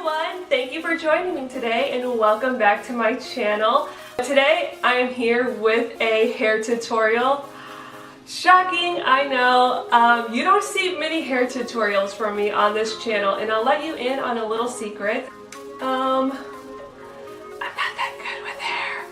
everyone, thank you for joining me today and welcome back to my channel. Today I am here with a hair tutorial. Shocking, I know. You don't see many hair tutorials from me on this channel, and I'll let you in on a little secret. I'm not that good with hair.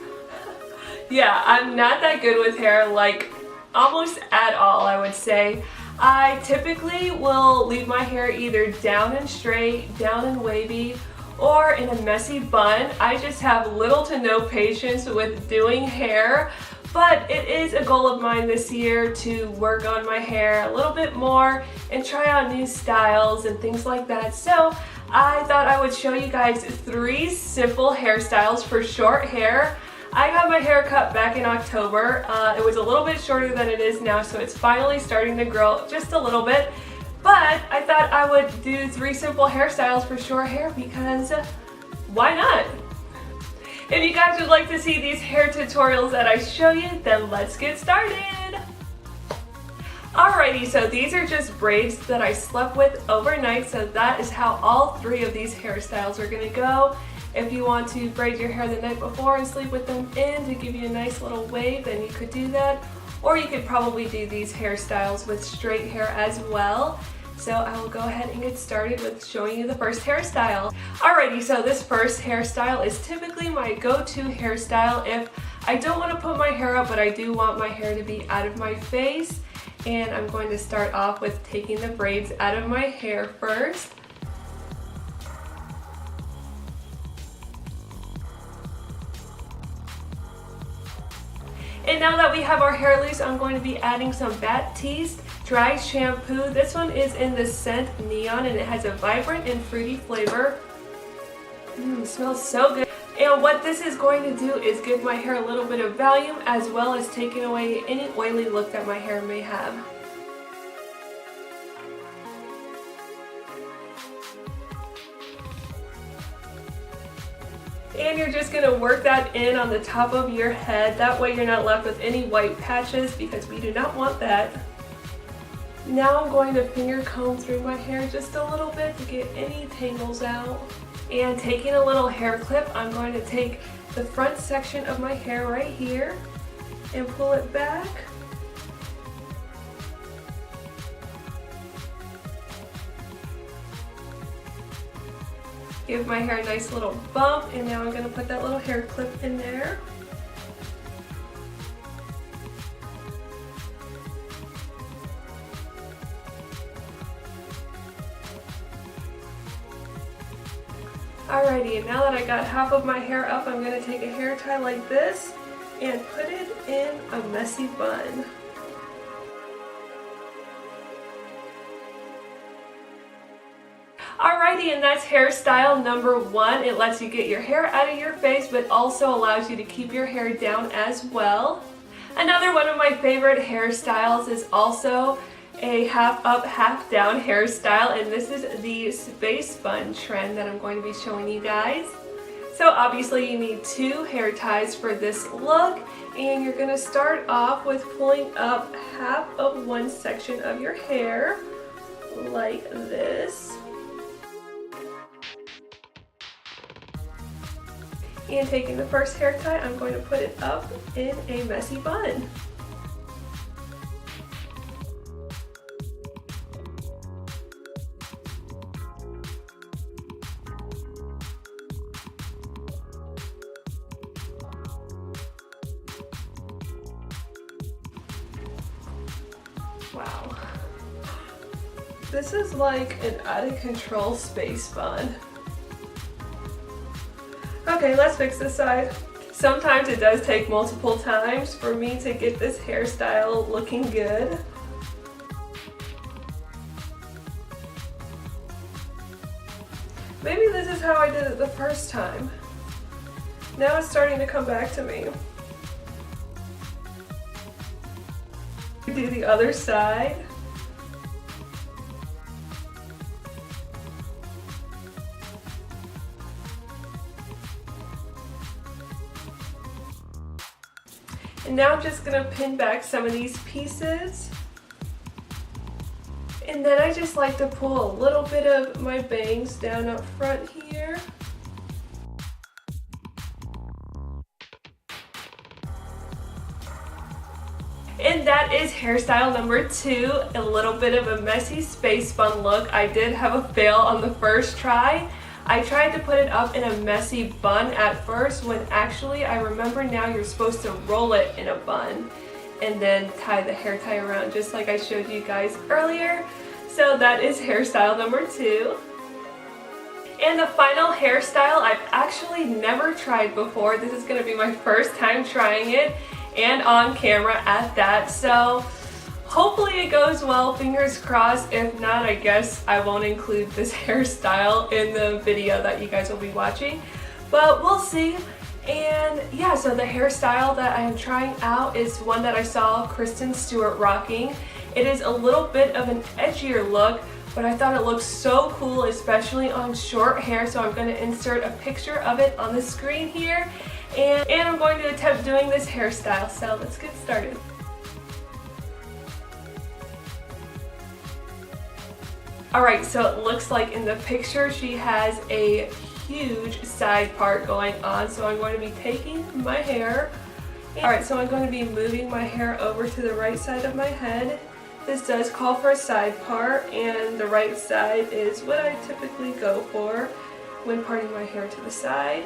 Yeah, I'm not that good with hair, like almost at all, I would say. I typically will leave my hair either down and straight, down and wavy, or in a messy bun. I just have little to no patience with doing hair, but it is a goal of mine this year to work on my hair a little bit more and try out new styles and things like that. So I thought I would show you guys 3 simple hairstyles for short hair. I got my hair cut back in October. It was a little bit shorter than it is now, so it's finally starting to grow just a little bit. But I thought I would do 3 simple hairstyles for short hair because why not? If you guys would like to see these hair tutorials that I show you, then let's get started. Alrighty, so these are just braids that I slept with overnight, so that is how all 3 of these hairstyles are gonna go. If you want to braid your hair the night before and sleep with them in to give you a nice little wave, then you could do that. Or you could probably do these hairstyles with straight hair as well. So I will go ahead and get started with showing you the first hairstyle. Alrighty, so this first hairstyle is typically my go-to hairstyle if I don't want to put my hair up, but I do want my hair to be out of my face. And I'm going to start off with taking the braids out of my hair first. And now that we have our hair loose, I'm going to be adding some Batiste dry shampoo. This one is in the scent Neon and it has a vibrant and fruity flavor. It smells so good. And what this is going to do is give my hair a little bit of volume as well as taking away any oily look that my hair may have. And you're just going to work that in on the top of your head. That way you're not left with any white patches because we do not want that. Now I'm going to finger comb through my hair just a little bit to get any tangles out. And taking a little hair clip, I'm going to take the front section of my hair right here and pull it back. Give my hair a nice little bump, and now I'm going to put that little hair clip in there. Alrighty, and now that I got half of my hair up, I'm going to take a hair tie like this and put it in a messy bun. Alrighty, and that's hairstyle number 1. It lets you get your hair out of your face, but also allows you to keep your hair down as well. Another one of my favorite hairstyles is also a half up, half down hairstyle, and this is the space bun trend that I'm going to be showing you guys. So obviously you need 2 hair ties for this look, and you're going to start off with pulling up half of one section of your hair like this. And taking the first hair tie, I'm going to put it up in a messy bun. Wow. This is like an out of control space bun. Okay, let's fix this side. Sometimes it does take multiple times for me to get this hairstyle looking good. Maybe this is how I did it the first time. Now it's starting to come back to me. Do the other side. And now I'm just going to pin back some of these pieces. And then I just like to pull a little bit of my bangs down up front here. And that is hairstyle number 2, a little bit of a messy space bun look. I did have a fail on the first try. I tried to put it up in a messy bun at first when actually I remember now you're supposed to roll it in a bun and then tie the hair tie around just like I showed you guys earlier. So that is hairstyle number 2. And the final hairstyle I've actually never tried before. This is going to be my first time trying it, and on camera at that, so hopefully it goes well, fingers crossed. If not, I guess I won't include this hairstyle in the video that you guys will be watching, but we'll see. And yeah, so the hairstyle that I am trying out is one that I saw Kristen Stewart rocking. It is a little bit of an edgier look, but I thought it looked so cool, especially on short hair, so I'm going to insert a picture of it on the screen here. And I'm going to attempt doing this hairstyle, so let's get started. Alright, so it looks like in the picture she has a huge side part going on, so I'm going to be taking my hair. Alright, so I'm going to be moving my hair over to the right side of my head. This does call for a side part, and the right side is what I typically go for when parting my hair to the side.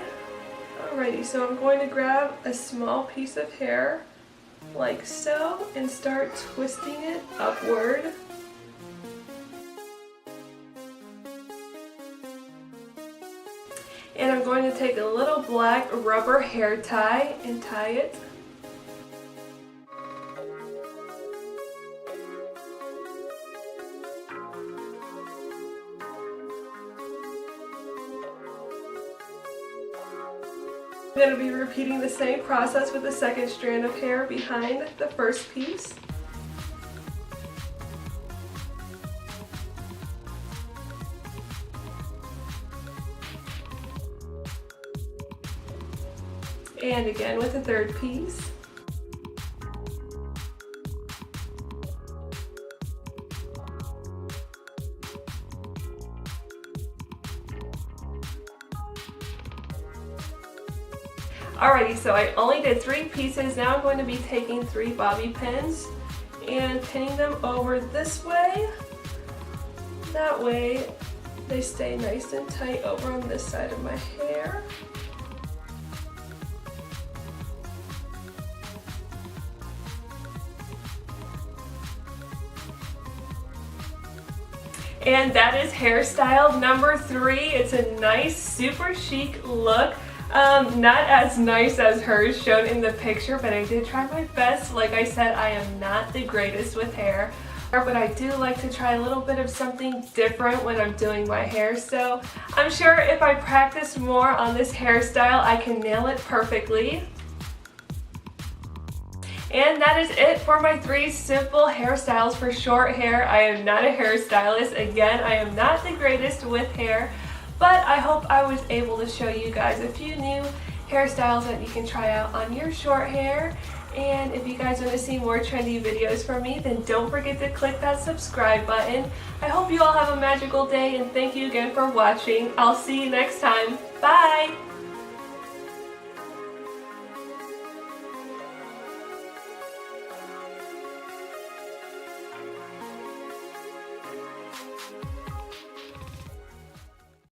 Alrighty, so I'm going to grab a small piece of hair like so and start twisting it upward. And I'm going to take a little black rubber hair tie and tie it. I'm going to be repeating the same process with the second strand of hair behind the first piece. And again with the third piece. Alrighty, so I only did 3 pieces. Now I'm going to be taking 3 bobby pins and pinning them over this way. That way they stay nice and tight over on this side of my hair. And that is hairstyle number 3. It's a nice, super chic look. Not as nice as hers shown in the picture, but I did try my best. Like I said, I am not the greatest with hair, but I do like to try a little bit of something different when I'm doing my hair. So I'm sure if I practice more on this hairstyle, I can nail it perfectly. And that is it for my 3 simple hairstyles for short hair. I am not a hairstylist. Again, I am not the greatest with hair, but I hope I was able to show you guys a few new hairstyles that you can try out on your short hair. And if you guys want to see more trendy videos from me, then don't forget to click that subscribe button. I hope you all have a magical day, and thank you again for watching. I'll see you next time. Bye!